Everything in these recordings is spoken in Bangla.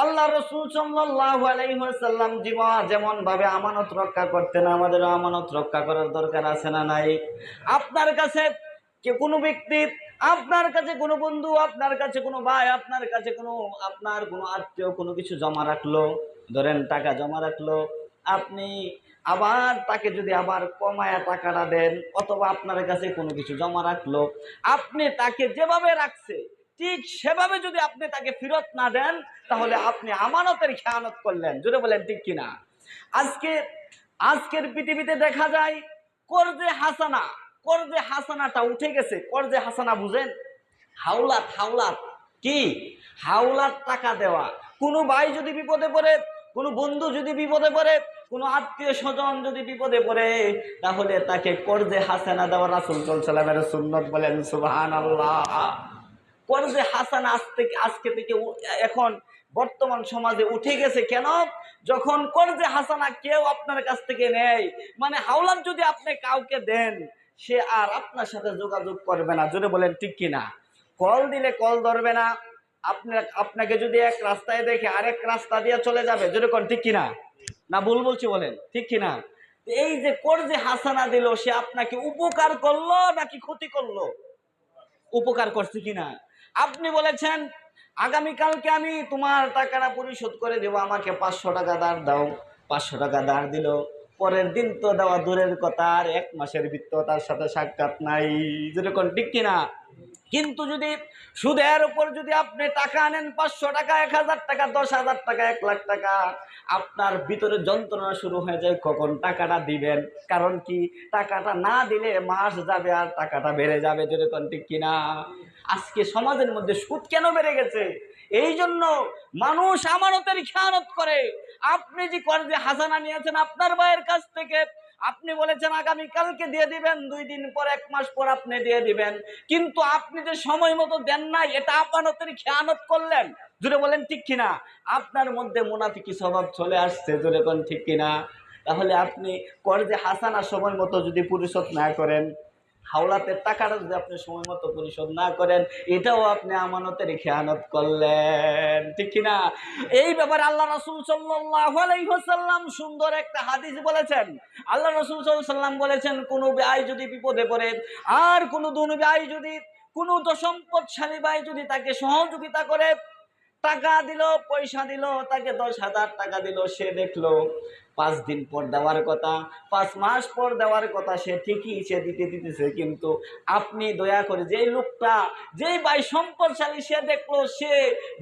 আল্লাহ রাসূল সাল্লাল্লাহু আলাইহি ওয়াসাল্লাম যেমন ভাবে আমানত রক্ষা করতেন, আমাদের আমানত রক্ষা করার দরকার আছে না নাই? আপনার কাছে কোনো ব্যক্তি, আপনার কাছে কোনো বন্ধু, আপনার কাছে কোনো ভাই, আপনার কাছে আপনার কোনো আত্মীয় কোনো কিছু জমা রাখলো, ধরেন টাকা জমা রাখলো, আপনি আবার তাকে যদি আবার কমায়া টাকাটা দেন, অথবা আপনার কাছে কোনো কিছু জমা রাখলো, আপনি তাকে যেভাবে রাখছে ঠিক সেভাবে যদি আপনি তাকে ফেরত না দেন, তাহলে আপনি আমানতের খেয়ানত করলেন। জোরে বলেন ঠিক কিনা? আজকের পৃথিবীতে দেখা যায় কর্জে হাসানাটা উঠে গেছে। কর্জে হাসানা বুঝেন? হাওলাত কি? হাওলাত টাকা দেওয়া। কোনো ভাই যদি বিপদে পড়ে, কোনো বন্ধু যদি বিপদে পড়ে, কোনো আত্মীয় স্বজন যদি বিপদে পড়ে, তাহলে তাকে কর্জে হাসানা দেওয়া রাসূল সাল্লাল্লাহু আলাইহি ওয়াসাল্লামের সুন্নাত। বলেন সুবহানাল্লাহ। কর্জে হাসানা আজকে থেকে এখন বর্তমান সমাজে উঠে গেছে। কেন? যখন কর্জে হাসানা কেউ আপনার কাছ থেকে নেয়, মানে হাওলাত যদি আপনি কাউকে দেন, সে আর আপনার সাথে যোগাযোগ করবে না। জোরে বলেন ঠিক কিনা? কল দিলে কল ধরবে না। আপনাকে যদি এক রাস্তায় দেখে আরেক রাস্তা দিয়ে চলে যাবে। জোরে কোন ঠিক কিনা? না ভুল বলছি? বলেন ঠিক কিনা? এই যে কর্জে হাসানা দিল, সে আপনাকে উপকার করলো নাকি ক্ষতি করলো? উপকার করছে কিনা? আপনি বলেছেন আগামীকালকে আমি তোমার টাকাটা পরিশোধ করে দেবো, আমাকে 500 টাকা ধার দাও। 500 টাকা ধার দিল, পরের দিন তো দেওয়া দূরের কথা, আর 1 মাসের ভিতর তার সাথে সাক্ষাৎ নাই। যেরকম ঠিক কিনা? কিন্তু যদি সুদের উপর যদি আপনি টাকা আনেন, 500 টাকা, 1000 টাকা, 10,000 টাকা, 1 লাখ টাকা, আপনার ভিতরে যন্ত্রণা শুরু হয়ে যায় কখন টাকাটা দিবেন। কারণ কি? টাকাটা না দিলে মাস যাবে আর টাকাটা বেড়ে যাবে। যেরকম ঠিক কিনা? আজকে সমাজের মধ্যে সুদ কেন বেড়ে গেছে? এই জন্য মানুষ আমানতের খেয়ানত করে। আপনি যে কর্জে হাসানা নিয়েছেন আপনার ভাইয়ের কাছ থেকে, আপনি বলেছেন আগামী কালকে দিয়ে দিবেন, 2 দিন পর, 1 মাস পর আপনি দিয়ে দিবেন, কিন্তু আপনি যে সময় মতো দেন নাই, এটা আমানতের খেয়ানত করলেন। জোরে বলেন ঠিক কিনা? আপনার মধ্যে মুনাফিকি স্বভাব চলে আসছে। জোরে বলেন ঠিক কিনা? তাহলে আপনি কর্জে হাসানা সময় মতো যদি পরিশোধ না করেন, হাওলাতের টাকাটা যদি আপনি সময় মতো পরিশোধ না করেন, এটাও আপনি আমানতের খেয়ানত করলেন। ঠিক কিনা? এই ব্যাপারে আল্লাহ রাসূল সাল্লাল্লাহু আলাইহি ওয়াসাল্লাম সুন্দর একটা হাদিস বলেছেন। আল্লাহ রাসূল সাল্লাল্লাহু আলাইহি ওয়াসাল্লাম বলেছেন, কোনো ভাই যদি বিপদে পড়ে, আর কোনো দুই ভাই যদি, কোনো তো সম্পদশালী ভাই যদি তাকে সহযোগিতা করে, টাকা দিল, পয়সা দিল, তাকে 10,000 টাকা দিল, সে দেখলো 5 দিন পর দেওয়ার কথা, 5 মাস পর দেওয়ার কথা, সে ঠিকই সে দিতেছে, কিন্তু আপনি দয়া করে, যেই লোকটা, যেই ভাই সম্পদশালী, সে দেখলো,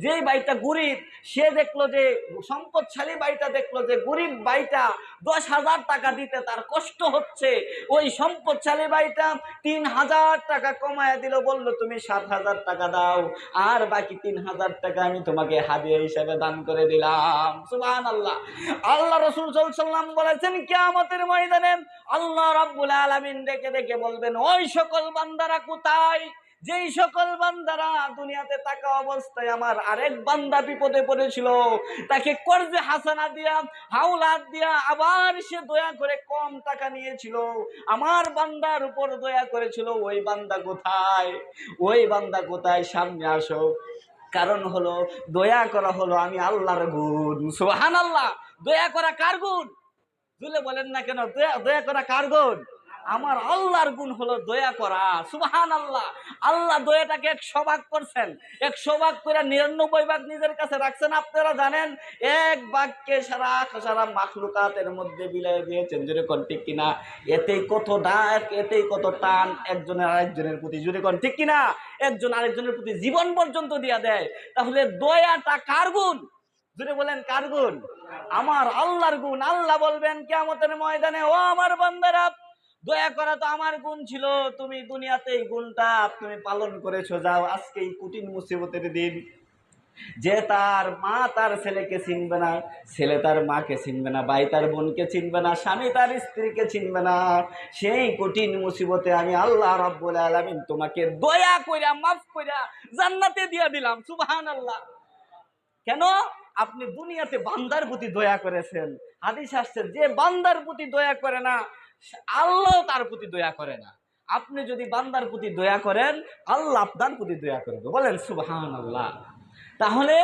যেই ভাইটা গরিব, সে দেখলো যে সম্পদশালী ভাইটা দেখলো যে গরিব ভাইটা 10,000 টাকা দিতে তার কষ্ট হচ্ছে, ওই সম্পদশালী ভাইটা 3,000 টাকা কমায় দিল, বলল তুমি 7,000 টাকা দাও, আর বাকি 3,000 টাকা আমি তোমাকে হাদিয়া হিসেবে দান করে দিলাম। সুবহানাল্লাহ। আল্লাহ রাসূল সাল্লাল্লাহু আলাইহি ওয়াসাল্লাম বলেছেন, কিয়ামতের ময়দানে আল্লাহ রাব্বুল আলামিন ডেকে ডেকে বলবেন, ওই সকল বান্দারা কোথায়, যেই সকল বান্দারা দুনিয়াতে থাকা অবস্থায় আমার আরেক বান্দা বিপদে পড়েছিল, তাকে কর্জে হাসানা দিয়া, হাওলাত দিয়া, আবার সে দয়া করে কম টাকা নিয়েছিল, আমার বান্দার উপর দয়া করেছিল, ওই বান্দা কোথায়? ওই বান্দা কোথায়? সামনে আসো। কারণ হলো, দয়া করা হলো আমি আল্লাহর গুণ। সুবহানাল্লাহ। দয়া করা কার গুণ? জুলে বলেন না কেন? দয়া করা কার গুণ? আমার আল্লাহর গুণ হলো দয়া করা। সুবহানাল্লাহ। আল্লাহ দয়াটাকে 100 ভাগ করছেন, 100 ভাগ করে 99 ভাগ নিজের কাছে রাখছেন। আপনারা জানেন, 1 ভাগকে সারা মাখলুকাতের মধ্যে বিলাই দিয়েছেন। জোরে কোন ঠিক কিনা? এতেই কত ডাক, এতেই কত টান একজনের আরেকজনের প্রতি। জোরে কোন ঠিক কিনা? একজন আরেকজনের প্রতি জীবন পর্যন্ত দিয়া দেয়। তাহলে দয়াটা কার গুণ? জোরে বলেন কার গুণ? আমার আল্লাহর গুণ। আল্লাহ বলবেন কিয়ামতের ময়দানে, ও আমার বান্দারা, দয়া করা তো আমার গুণ ছিল, তুমি দুনিয়াতে এই গুণটা তুমি পালন করেছো, যাও আজকে এই কঠিন মুসিবতের দিন, যে তার মা তার ছেলেকে চিনবে না, ছেলে তার মাকে চিনবে না, ভাই তার বোনকে চিনবে না, স্বামী তার স্ত্রীকে চিনবে না, সেই কঠিন মুসিবতে আমি আল্লাহ রাব্বুল আলামিন তোমাকে দয়া কইরা, মাফ কইরা জান্নাতে দিয়া দিলাম। সুবহানাল্লাহ। কেন? আপনি দুনিয়াতে বান্দার প্রতি দয়া করেছেন। হাদিস আসছে, যে বান্দার প্রতি দয়া করে না, আল্লাহ তার প্রতি দয়া করে না। আপনি যদি বান্দার প্রতি দয়া করেন, আল্লাহ আপনার প্রতি দয়া করবে। বলেন সুবহানাল্লাহ। তাহলে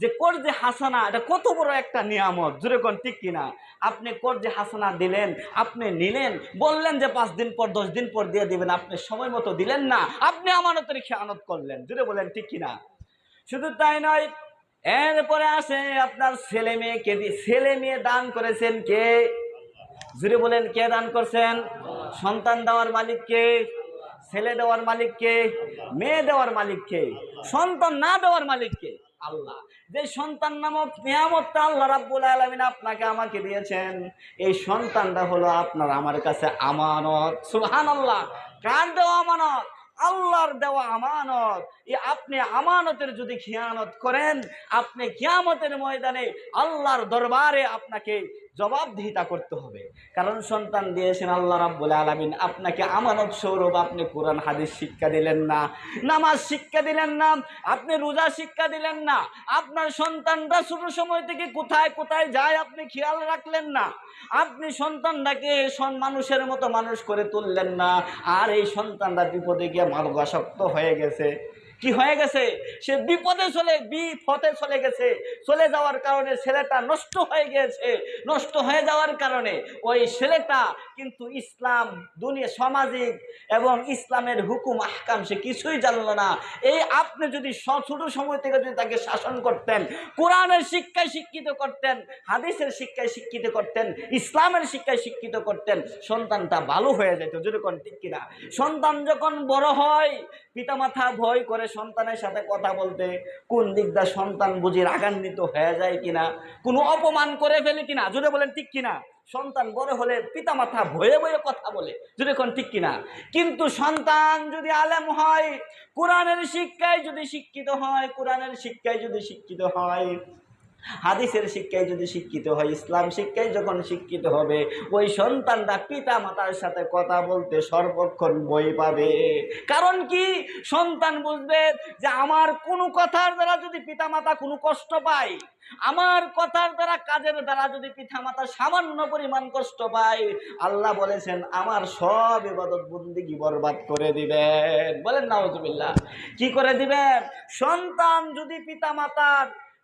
যে কর্জে হাসানা এটা কত বড় একটা নিয়ামত, জোরে কোন ঠিক কিনা? আপনি কর্জে হাসানা দিলেন, আপনি নিলেন, বললেন যে 5 দিন পর 10 দিন পর দিয়ে দিবেন, আপনি সময় মতো দিলেন না, আপনি আমানতের খেয়ানত করলেন, জোরে বলেন ঠিক কিনা? শুধু তাই নয়, এরপরে আসে আপনার ছেলে মেয়েকে ছেলে মেয়ে দান করেছেন কে? জোরে বলেন কে দান করছেন? সন্তান দেওয়ার মালিক কে? ছেলে দেওয়ার মালিক কে? মেয়ে দেওয়ার মালিক কে? সন্তান না দেওয়ার মালিক কে? আল্লাহ। যে সন্তান নামক নিয়ামতটা আল্লাহ রাব্বুল আলামিন আপনাকে আমাকে দিয়েছেন, এই সন্তানটা হলো আপনার আমার কাছে আমানত। সুবহানাল্লাহ। কার দেওয়া আমানত? আল্লাহর দেওয়া আমানত। আপনি আমানতের যদি খিয়ানত করেন, আপনি কিয়ামতের ময়দানে আল্লাহর দরবারে আপনাকে জবাবদিহিতা করতে হবে। কারণ সন্তান দিয়েছেন আল্লাহ রাব্বুল আলামিন আপনাকে আমানত স্বরূপ। আপনি কোরআন হাদিস শিক্ষা দিলেন না, নামাজ শিক্ষা দিলেন না, আপনি রোজা শিক্ষা দিলেন না, আপনার সন্তানরা ছোট সময় থেকে কোথায় কোথায় যায় আপনি খেয়াল রাখলেন না, আপনি সন্তানটাকে মানুষের মতো মানুষ করে তুললেন না, আর এই সন্তানরা বিপদে গিয়ে মাদকাসক্ত হয়ে গেছে। কি হয়ে গেছে? সে বিপথে চলে গেছে। চলে যাওয়ার কারণে ছেলেটা নষ্ট হয়ে গিয়েছে। নষ্ট হয়ে যাওয়ার কারণে ওই ছেলেটা কিন্তু ইসলাম, দুনিয়া, সামাজিক এবং ইসলামের হুকুম আহকাম সে কিছুই জানলো না। এই আপনি যদি ছোট সময় থেকে যদি তাকে শাসন করতেন, কোরআনের শিক্ষায় শিক্ষিত করতেন, হাদিসের শিক্ষায় শিক্ষিত করতেন, ইসলামের শিক্ষায় শিক্ষিত করতেন, সন্তানটা ভালো হয়ে যেত। যেরকম ঠিক কিনা? সন্তান যখন বড় হয়, পিতামাতা ভয় করে সন্তানের সাথে কথা বলতে। কোন দিকটা সন্তান বুঝি রাগান্বিত হয়ে যায় কিনা, কোনো অপমান করে ফেলে কিনা, জোরে বলেন ঠিক কিনা? সন্তান বড় হলে পিতামাতা ভয়ে ভয়ে কথা বলে, জোরে কোন ঠিক কিনা? কিন্তু সন্তান যদি আলেম হয়, কোরআনের শিক্ষায় যদি শিক্ষিত হয়, কোরআনের শিক্ষায় যদি শিক্ষিত হয়, হাদিসের শিক্ষায় যদি শিক্ষিত হয়, ইসলাম শিক্ষায় যখন শিক্ষিত হবে, ওই সন্তানরা পিতা মাতার সাথে কথা বলতে সর্বক্ষণ ভয় পাবে। কারণ কি? সন্তান বুঝবে যে আমার কোনো কথার দ্বারা যদি পিতা মাতা কোনো কষ্ট পায়, আমার কথার দ্বারা, কাজের দ্বারা যদি পিতা মাতা সামান্য পরিমাণ কষ্ট পায়, আল্লাহ বলেছেন আমার সব ইবাদত বন্দেগী বরবাদ করে দিবেন। বলেন নাউজুবিল্লাহ। কি করে দিবেন? সন্তান যদি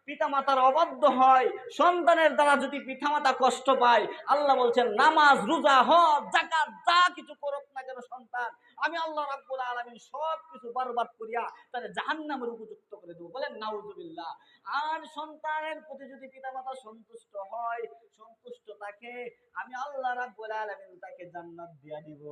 পিতামাতার অবাধ্য হয়, সন্তানের দ্বারা যদি পিতামাতা কষ্ট পায়, আল্লাহ বলছেন নামাজ, রোজা, হজ, যাকাত যা কিছু করুক না কেন সন্তান, আমি আল্লাহ রাব্বুল আলামিন সব কিছু বরবাদ করিয়া তার জাহান্নামের উপযুক্ত করে দেব। বলেন নাউজুবিল্লাহ। আর সন্তানের প্রতি যদি পিতামাতা সন্তুষ্ট হয়, সন্তুষ্ট থাকে, আমি আল্লাহ রাব্বুল আলামিন তাকে জান্নাত দিয়া দিব।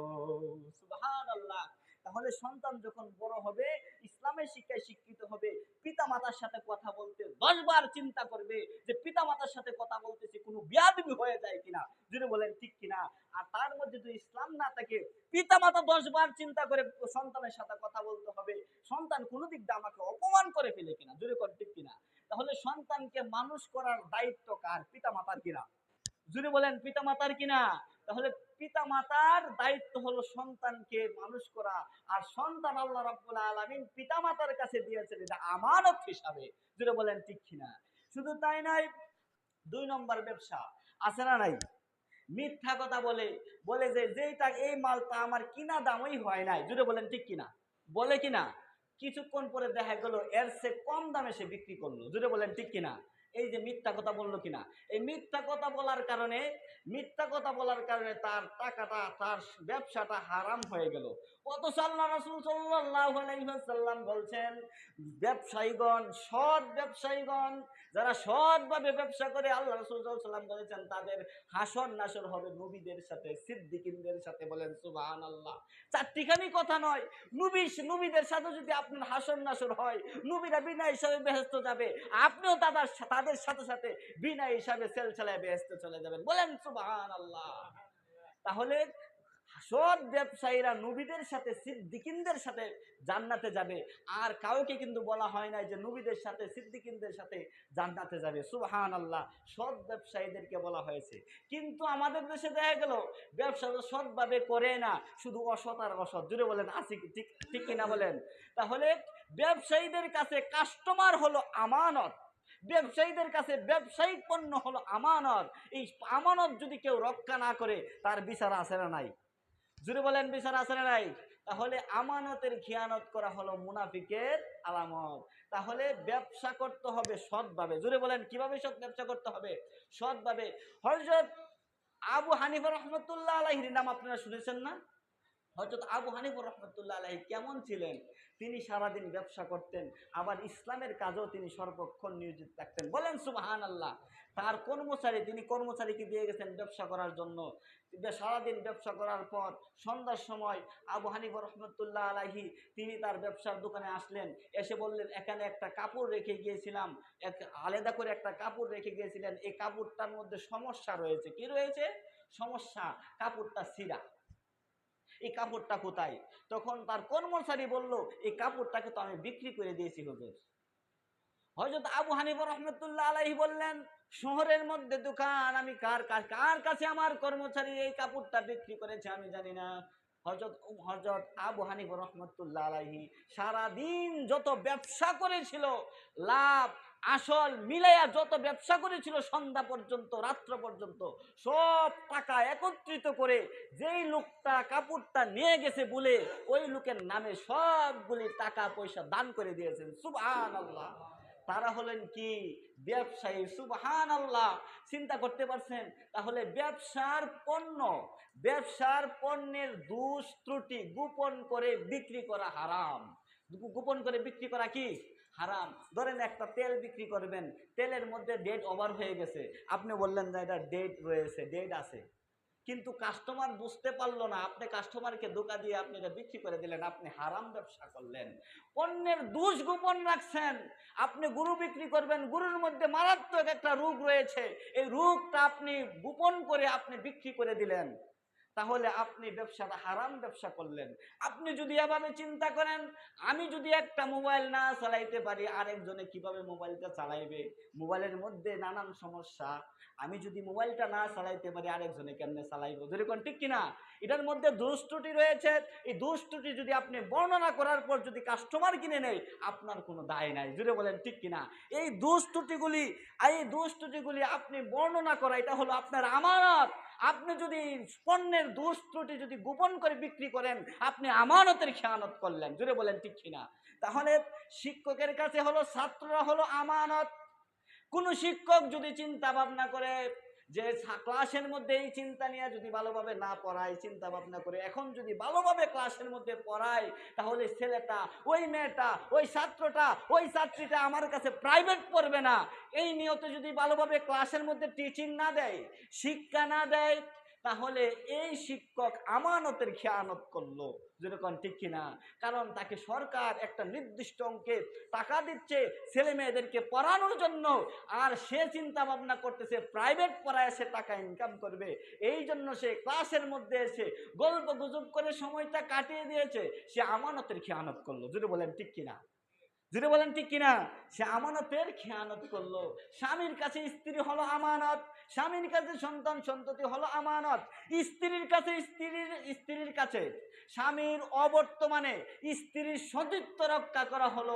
সুবহানাল্লাহ। তাহলে সন্তান যখন বড় হবে, ইসলামের শিক্ষায় শিক্ষিত হবে, পিতা মাতার সাথে কথা বলতে 10 বার চিন্তা করবে যে পিতা মাতার সাথে কথা বলতেছি কোনো বিয়াদবি হয়ে যায় কিনা, যদি বলেন ঠিক কিনা? আর তার মধ্যে যদি ইসলাম না থাকে, পিতা মাতা 10 বার চিন্তা করে সন্তানের সাথে কথা বলতে হবে, সন্তান কোনো দিক দিয়ে আমাকে অপমান করে ফেলে কিনা, যদি বলেন ঠিক কিনা? তাহলে সন্তানকে মানুষ করার দায়িত্ব কার? পিতা মাতার কিনা? যদি বলেন পিতা মাতার কিনা? তাহলে পিতা মাতার দায়িত্ব হলো সন্তানকে মানুষ করা। আর সন্তান আল্লাহ রাব্বুল আলামিন পিতা মাতার কাছে দিয়েছেন এটা আমানত হিসাবে। যদি বলেন ঠিক কিনা? শুধু তাই নয়, 2 নম্বর ব্যবসা আছে না নাই? মিথ্যা কথা বলে, বলে যে যেটা এই মালটা আমার কিনা দামই হয় নাই, যদি বলেন ঠিক কিনা? বলে কিনা? কিছুক্ষণ পরে দেখা গেল এর চেয়ে কম দামে সে বিক্রি করলো, যদি বলেন ঠিক কিনা? এই যে মিথ্যা কথা বললো কিনা? এই মিথ্যা কথা বলার কারণে তার টাকাটা, তার ব্যবসাটা হারাম হয়ে গেল। অথচ আল্লাহ রাসূল সাল্লাল্লাহু আলাইহি ওয়াসাল্লাম বলছেন, সৎ ব্যবসায়ীগণ যারা সৎভাবে ব্যবসা করে, আল্লাহ রাসূল সাল্লাল্লাহু আলাইহি ওয়াসাল্লাম বলেছেন তাদের হাসর নাসর হবে নবীদের সাথে, সিদ্দিকীনদের সাথে। বলেন সুবহানাল্লাহ। চারটিখানি কথা নয়, নবীদের সাথে যদি আপনার হাসর নাসর হয়, নবীরা বিনা হিসাবে বেহেশতে যাবে, আপনিও তাদের সাথে সাথে বিনা হিসাবে সেলসালায় বেহেশতে চলে যাবেন। বলেন সুবহানাল্লাহ। তাহলে সৎ ব্যবসায়ীরা নবীদের সাথে, সিদ্দিকীনদের সাথে জান্নাতে যাবে। আর কাউকে কিন্তু বলা হয় না যে নবীদের সাথে, সিদ্দিকীনদের সাথে জান্নাতে যাবে। সুবহানাল্লাহ। সৎ ব্যবসায়ীদেরকে বলা হয়েছে। কিন্তু আমাদের দেশে দেখা গেল ব্যবসা সৎভাবে করে না, শুধু অসৎ আর অসৎ। জুড়ে বলেন আছে কি? ঠিক কিনা বলেন? তাহলে ব্যবসায়ীদের কাছে কাস্টমার হলো আমানত। ব্যবসায়ীদের কাছে ব্যবসায়িক পণ্য হলো আমানত। এই আমানত যদি কেউ রক্ষা না করে, তার বিচার আছে না নাই? জুড়ে বলেন বিচার আছে না নাই? তাহলে আমানতের খিয়ানত করা হলো মুনাফিকের আলামত। তাহলে ব্যবসা করতে হবে সৎভাবে। জোরে বলেন কিভাবে সৎ ব্যবসা করতে হবে? সৎভাবে। হযরত আবু হানিফা রহমতুল্লাহ আলাইহির নাম আপনারা শুনেছেন না? হযরত আবু হানিফা রাহমাতুল্লাহ আলাইহি কেমন ছিলেন? তিনি সারাদিন ব্যবসা করতেন, আবার ইসলামের কাজেও তিনি সর্বক্ষণ নিয়োজিত থাকতেন। বলেন সুবহানাল্লাহ। তার তিনি কর্মচারীকে দিয়ে গেছেন ব্যবসা করার জন্য। সারাদিন ব্যবসা করার পর সন্ধ্যার সময় আবু হানিফা রাহমাতুল্লাহ আলাইহি তিনি তার ব্যবসার দোকানে আসলেন। এসে বললেন, এখানে একটা কাপড় রেখে গিয়েছিলাম, আলাদা করে একটা কাপড় রেখে গিয়েছিলেন, এই কাপড়টার মধ্যে সমস্যা রয়েছে। কি রয়েছে? সমস্যা, কাপড়টা ছিঁড়া। এই কাপড়টা কোথায়? তখন তার কর্মচারী বলল, এই কাপড়টাকে তো আমি বিক্রি করে দিয়েছি হুজুর। হযরত আবু হানিফা রাহমাতুল্লাহ আলাইহি বললেন, শহরের মধ্যে দোকান, আমি কার কাছে আমার কর্মচারী এই কাপড়টা বিক্রি করেছে আমি জানি না। হযরত আবু হানিফা রাহমাতুল্লাহ আলাইহি সারা দিন যত ব্যবসা করেছিল, লাভ আসল মিলাইয়া যত ব্যবসা করেছিল, সন্ধ্যা পর্যন্ত, রাত্র পর্যন্ত সব টাকা একত্রিত করে যেই লোকটা কাপড়টা নিয়ে গেছে বলে ওই লোকের নামে সবগুলি টাকা পয়সা দান করে দিয়েছেন। সুবহানাল্লাহ। তারা হলেন কি? ব্যবসায়ী। সুবহানাল্লাহ। চিন্তা করতে পারছেন? তাহলে ব্যবসার পণ্যের দোষ ত্রুটি গোপন করে বিক্রি করা হারাম। গোপন করে বিক্রি করা কি? হারাম। ধরেন একটা তেল বিক্রি করবেন, তেলের মধ্যে ডেট ওভার হয়ে গেছে, আপনি বললেন যে এটা ডেট রয়েছে, ডেট আছে, কিন্তু কাস্টমার বুঝতে পারলো না, আপনি কাস্টমারকে ধোঁকা দিয়ে আপনি এটা বিক্রি করে দিলেন, আপনি হারাম ব্যবসা করলেন। পণ্যের দোষ গোপন রাখছেন। আপনি গরু বিক্রি করবেন, গরুর মধ্যে মারাত্মক একটা রোগ রয়েছে, এই রোগটা আপনি গোপন করে আপনি বিক্রি করে দিলেন, তাহলে আপনি ব্যবসাটা হারাম ব্যবসা করলেন। আপনি যদি এভাবে চিন্তা করেন, আমি যদি একটা মোবাইল না চালাইতে পারি, আরেকজনে কিভাবে মোবাইলটা চালাইবে? মোবাইলের মধ্যে নানান সমস্যা, আমি যদি মোবাইলটা না চালাইতে পারি, আরেকজনে কেমনে চালাইবো? যদি কোন ঠিক কিনা? এটার মধ্যে দোষ ত্রুটি রয়েছে। এই দোষ ত্রুটি যদি আপনি বর্ণনা করার পর যদি কাস্টমার কিনে নেয়, আপনার কোনো দায় নাই। জুড়ে বলেন ঠিক কিনা? এই দোষ ত্রুটিগুলি আপনি বর্ণনা করা, এটা হলো আপনার আমানত। আপনি যদি পণ্যের দোষ ত্রুটি যদি গোপন করে বিক্রি করেন, আপনি আমানতের খেয়ানত করলেন। জুড়ে বলেন ঠিক কিনা? তাহলে শিক্ষকের কাছে হলো ছাত্ররা হলো আমানত। কোন শিক্ষক যদি চিন্তা ভাবনা করে যে ক্লাসের মধ্যে এই চিন্তা নিয়ে যদি ভালোভাবে না পড়ায়, চিন্তা ভাবনা করে এখন যদি ভালোভাবে ক্লাসের মধ্যে পড়ায়, তাহলে ছেলেটা, ওই মেয়েটা, ওই ছাত্রটা, ওই ছাত্রীটা আমার কাছে প্রাইভেট পড়বে না, এই নিয়তে যদি ভালোভাবে ক্লাসের মধ্যে টিচিং না দেয়, শিক্ষা না দেয়, তাহলে এই শিক্ষক আমানতের খেয়ানত করলো। যেরকম ঠিক কিনা? কারণ তাকে সরকার একটা নির্দিষ্ট অঙ্কে টাকা দিচ্ছে ছেলে মেয়েদেরকে পড়ানোর জন্য, আর সে চিন্তা ভাবনা করতেছে প্রাইভেট পড়ায় সে টাকা ইনকাম করবে, এই জন্য সে ক্লাসের মধ্যে এসে গল্প গুজব করে সময়টা কাটিয়ে দিয়েছে, সে আমানতের খেয়ানত করলো। যদি বলেন ঠিক কিনা? যদি বলেন ঠিক কিনা? সে আমানতের খেয়ানত করলো। স্বামীর কাছে স্ত্রী হলো আমানত, স্বামীর কাছে সন্তান সন্ততি হলো আমানত, স্ত্রীর কাছে স্বামীর অবর্তমানে স্ত্রীর সতীত্ব রক্ষা করা হলো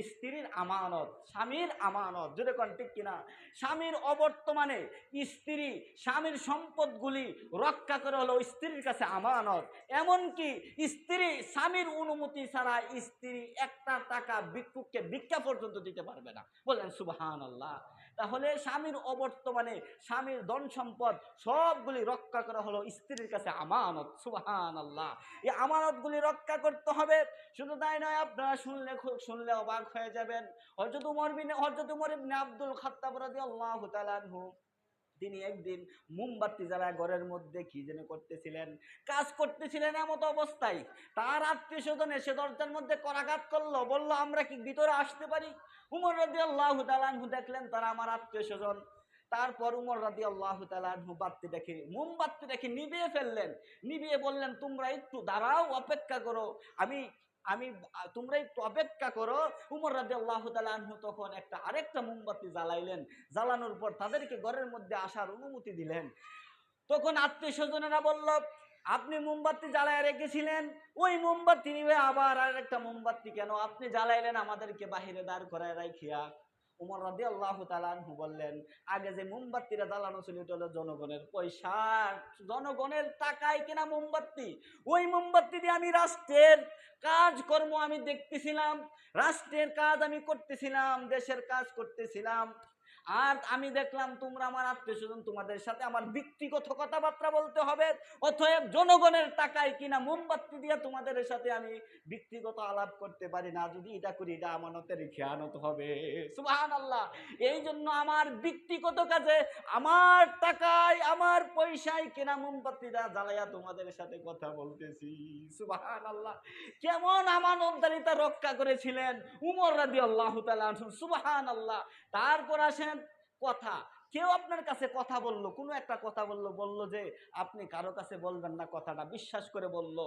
স্ত্রীর আমানত, স্বামীর আমানত। যদি কোন ঠিক কিনা? স্বামীর অবর্তমানে স্বামীর সম্পদগুলি রক্ষা করা হলো স্ত্রীর কাছে আমানত। এমনকি স্বামীর অনুমতি ছাড়া স্ত্রী একটা টাকা ভিক্ষা পর্যন্ত দিতে পারবে না। বলেন সুবহানাল্লাহ। তাহলে স্বামীর অবর্তমানে স্বামীর ধন সম্পদ সবগুলি রক্ষা করা হলো স্ত্রীর কাছে আমানত। সুবহানাল্লাহ। এই আমানতগুলি রক্ষা করতে হবে। শুধু তাই নয়, আপনারা শুনলে অবাক হয়ে যাবেন। হযরত উমর ইবনে আব্দুল খাত্তাব রাদিয়াল্লাহু তাআলা আনহু তিনি একদিন মোমবাতি জ্বালায় ঘরের মধ্যে কি যেন করতেছিলেন, কাজ করতেছিলেন। এমত অবস্থায় তার আত্মীয় স্বজন এসে দরজার মধ্যে করাঘাত করলো, বলল আমরা কি ভিতরে আসতে পারি? উমর রাদিয়াল্লাহু তাআলা আনহু দেখলেন তারা আমার আত্মীয় স্বজন। তারপর উমর রাদিয়াল্লাহু তাআলা আনহু মোমবাতিটাকে নিভিয়ে ফেললেন। নিভিয়ে বললেন, তোমরা একটু দাঁড়াও, অপেক্ষা করো, তোমরা একটু অপেক্ষা করো। উমর রাদিয়াল্লাহু তাআলা আনহু তখন আরেকটা মোমবাতি জ্বালাইলেন। জ্বালানোর পর তাদেরকে ঘরের মধ্যে আসার অনুমতি দিলেন। তখন আত্মীয় স্বজনেরা বলল, আপনি মোমবাতি জ্বালায় রেখেছিলেন, ওই মোমবাতি নিবে আবার আরেকটা মোমবাতি কেন আপনি জ্বালাইলেন আমাদেরকে বাহিরে দাঁড় করায় রাখিয়া? উমর রাদিয়াল্লাহু তাআলা আনহু বললেন, আগে যে মোমবাতিরা জ্বালানো ছিল এটা হলো জনগণের পয়সা, জনগণের টাকায় কেনা মোমবাতি। ওই মোমবাতি দিয়ে আমি রাষ্ট্রের কাজকর্ম আমি দেখতেছিলাম, রাষ্ট্রের কাজ আমি করতেছিলাম, দেশের কাজ করতেছিলাম। আর আমি দেখলাম তোমরা আমার আত্মীয় স্বজন, তোমাদের সাথে আমার ব্যক্তিগত কথাবার্তা বলতে হবে, অতএব জনগণের টাকায় কিনা মোমবাতি দিয়ে তোমাদের সাথে আমি ব্যক্তিগত আলাপ করতে পারি না। যদি এটা করি এটা আমানতের খেয়ানত হবে। সুবহানাল্লাহ। এই জন্য আমার ব্যক্তিগত কাজে আমার টাকায় আমার পয়সায় কেনা মোমবাতিটা জ্বালাইয়া তোমাদের সাথে কথা বলতেছি। সুবহানাল্লাহ। কেমন আমানতদারিতা রক্ষা করেছিলেন উমর রাদিয়াল্লাহু তাআলা আনহু। সুবহানাল্লাহ। তারপর আসেন কথা, কেউ আপনার কাছে কথা বলল, কোনো একটা কথা বলল যে আপনি কারো কাছে বলবেন না, কথাটা বিশ্বাস করে বলল,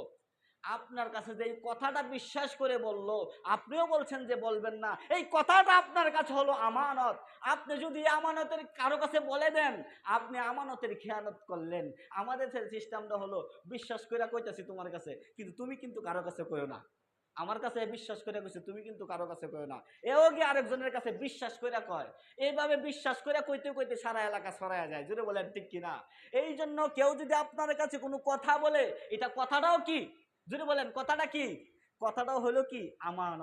আপনার কাছে যে এই কথাটা বিশ্বাস করে বলল, আপনিও বলছেন যে বলবেন না, এই কথাটা আপনার কাছে হলো আমানত। আপনি যদি আমানতের কারো কাছে বলে দেন, আপনি আমানতের খেয়ানত করলেন। আমাদের সিস্টেমটা হলো বিশ্বাস করে কইতাছি তোমার কাছে, কিন্তু তুমি কিন্তু কারো কাছে কইও না। আমার কাছে বিশ্বাস করে কইছে, তুমি কিন্তু কারো কাছে কইও না। এও গিয়ে আরেকজনের কাছে বিশ্বাস করে কয়। এইভাবে বিশ্বাস করে কইতে কইতে সারা এলাকা ছড়ায়া যায়। জোরে বলেন ঠিক কিনা? এই জন্য কেউ যদি আপনার কাছে কোনো কথা বলে, এটা কথাটাও কি? জোরে বলেন কথাটা কি? কথাটাও হলো কি? আমানত।